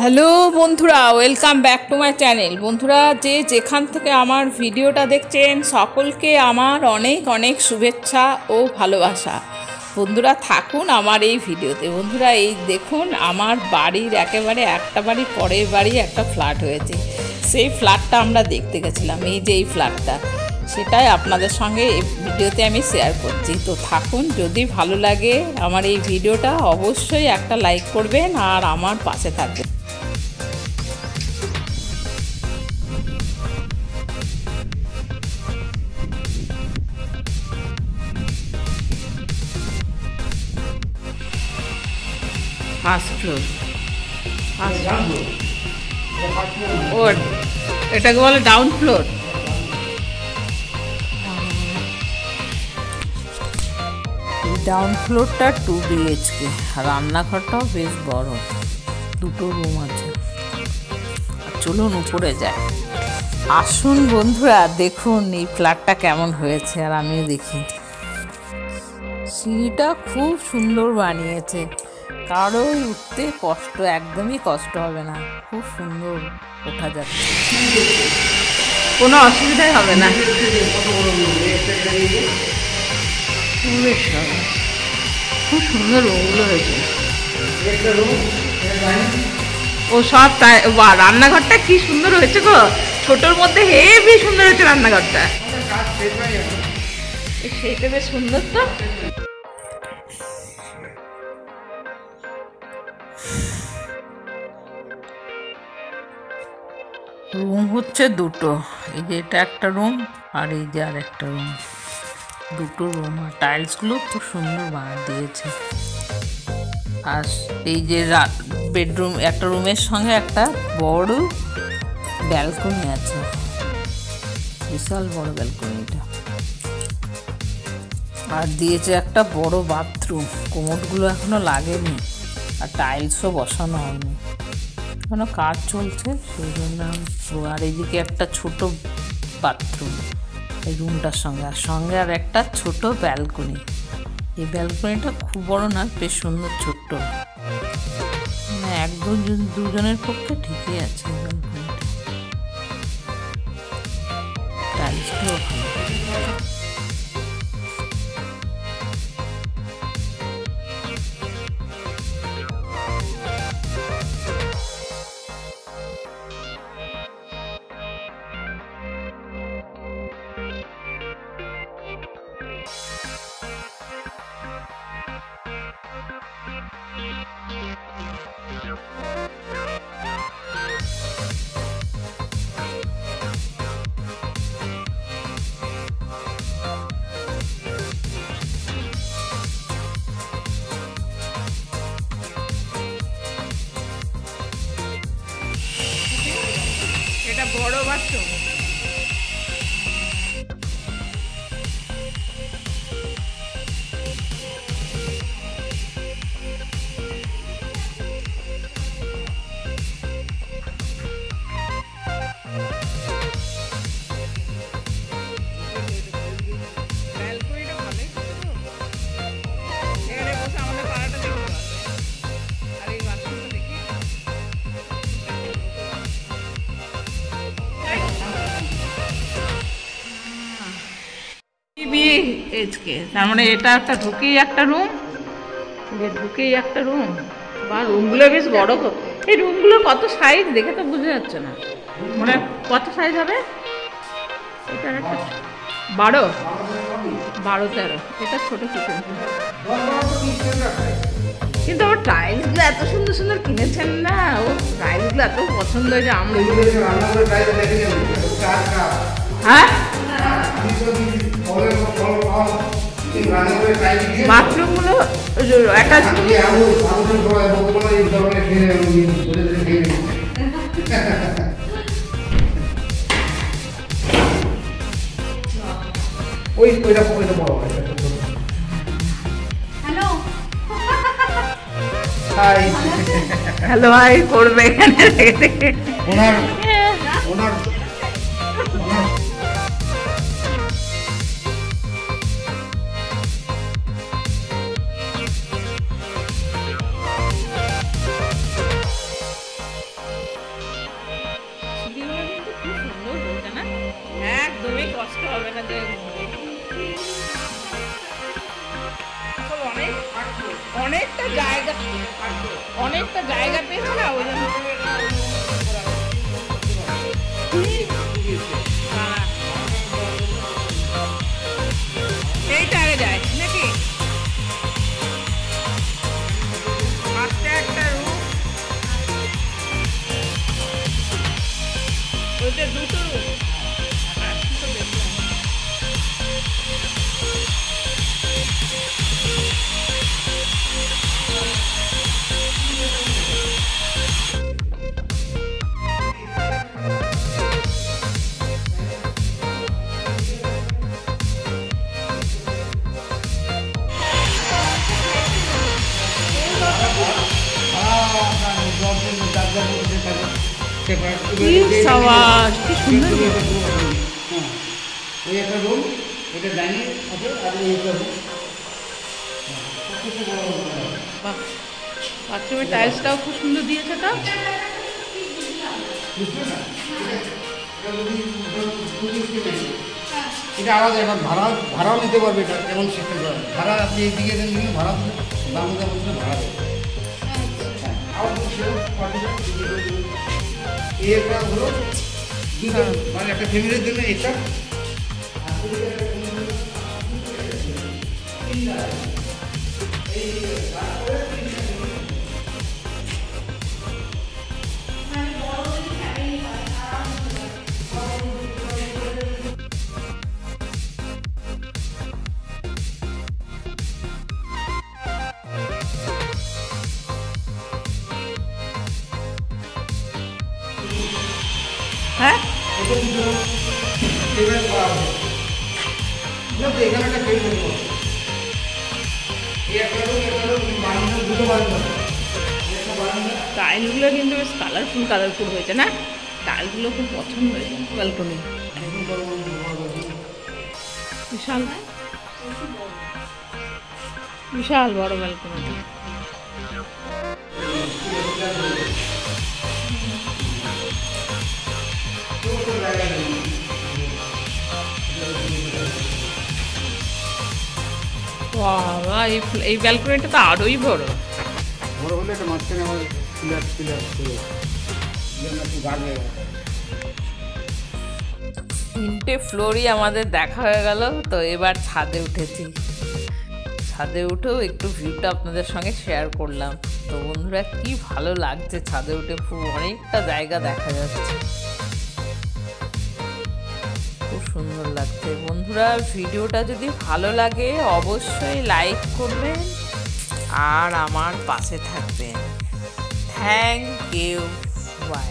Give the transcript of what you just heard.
Hello বন্ধুরা, welcome back to my channel. বন্ধুরা, যে যেখান থেকে আমার ভিডিওটা দেখছেন সকলকে আমার অনেক অনেক শুভেচ্ছা ও ভালোবাসা। বন্ধুরা, থাকুন আমার এই ভিডিওতে। বন্ধুরা, এই দেখুন, আমার বাড়ির একেবারে একটা বাড়ির পরের বাড়ি একটা ফ্ল্যাট হয়েছে। সেই ফ্ল্যাটটা আমরা দেখতে গেছিলাম। এই যে এই ফ্ল্যাটটা, সেটাই আপনাদের সঙ্গে এই ভিডিওতে আমি শেয়ার করছি। তো থাকুন, যদি ভালো লাগে আমার এই ভিডিওটা অবশ্যই একটা লাইক করবেন আর আমার পাশে থাকবেন। ফার্স্ট ফ্লোর, ও এটাকে বলে ডাউন ফ্লোর। ডাউন ফ্লোরটা 2 BHK, রান্নাঘরটাও বেশ বড়, দুটো রুম আছে। চলুন উপরে যাই। আসুন বন্ধুরা, দেখুন এই ফ্ল্যাটটা কেমন হয়েছে আর আমিও দেখি। সিঁড়িটা খুব সুন্দর বানিয়েছে, কারোই উঠতে একদমই কষ্ট হবে না। খুব সুন্দর ওঠা যাচ্ছে, কোনো অসুবিধাই হবে না। খুব সুন্দর রুমগুলো হয়েছে। ও সব রান্নাঘরটা কি সুন্দর হয়েছে গো, ছোটর মধ্যে হেবি সুন্দর হয়েছে রান্নাঘরটা। সেইটা বেশ সুন্দর। তো রুম হচ্ছে দুটো, এই যে এটা একটা রুম আর এই যে আর একটা রুম, দুটো রুম। আর টাইলসগুলো খুব সুন্দর বানিয়ে দিয়েছে। আর এই যে বেডরুম, একটা রুমের সঙ্গে একটা বড় ব্যালকনি আছে, বিশাল বড় ব্যালকনিটা। আর দিয়েছে একটা বড় বাথরুম। কোমোডগুলো এখনো লাগেনি আর টাইলসও বসানো হয়নি, এখনো কাজ চলছে, সেই জন্য। আর এইদিকে একটা ছোট বাথরুম এই রুমটার সঙ্গে, আর সঙ্গে আর একটা ছোট ব্যালকনি। এই ব্যালকনিটা খুব বড় না, বেশ সুন্দর, ছোট্ট, মানে দুজনের পক্ষে ঠিকই আছে। ব্যালকনিটা টাইলসগুলো ভালো। এটা বড় বাথরুম। তার মানে এটা একটা ঢুকেই একটা রুম, ঢুকেই একটা রুম। বা রুমগুলো বেশ বড়। এই রুমগুলোর কত সাইজ দেখে তো বোঝা যাচ্ছে না, মানে কত সাইজ হবে। এটার একটা 12-13, এটা ছোট কিচেন। কিন্তু আমার টাইলসগুলো এত সুন্দর সুন্দর কিনেছেন না, ও টাইলসগুলো এত পছন্দ হয়েছে আমরা। হ্যাঁ, বাথরুমগুলো অ্যাটাচ। হ্যালো হাই করবে এখানে। অনেকটা জায়গা পেয়েছে না ওই জন্য। এইটা আগে যায় নাকি ফার্স্টে একটা রুম, ওইটা দুটো রুম। কি সুন্দর ওই একটা রুম, এটা ডাইনিং আছে, আর এই একটা রুম। বাথরুমের টাইলসটাও খুব সুন্দর দিয়েছে তো। এটা আলাদা, এবার ভাড়াও নিতে পারবে। এটা কেমন সিস্টেম করা ভাড়া, আপনি এইদিকে নিয়ে ভাড়া দিলে বাংলাদেশ বলতে ভাড়া দেবে। এই একটা হলো দুটো, মানে একটা ফ্যামিলির জন্য এটা। হ্যাঁ এখানে একটা টেবিল দেবো। এই একটা রুম, একটা রুম, বারান্দা, দুটো বারান্দা। টাইলগুলো কিন্তু বেশ কালারফুল হয়েছে না, টাইলগুলো খুব পছন্দ হয়েছে। ব্যালকনি বিশাল বিশাল বড় ব্যালকনি। বাবা এই ব্যালকনিটা তো আরোই বড়। বড় হলে একটা মাঝখানে আমার পিলার করে একটু গাড় হয়ে গেছে। 3টে ফ্লোরই আমাদের দেখা হয়ে গেল। তো এবার ছাদে উঠেছি, ছাদে উঠেও একটু ভিউটা আপনাদের সঙ্গে শেয়ার করলাম। তো বন্ধুরা কি ভালো লাগছে ছাদে উঠে, খুব অনেকটা জায়গা দেখা যাচ্ছে, খুব সুন্দর লাগছে। বন্ধুরা ভিডিওটা যদি ভালো লাগে অবশ্যই লাইক করবেন আর আমার পাশে থাকবেন। Thank you, by.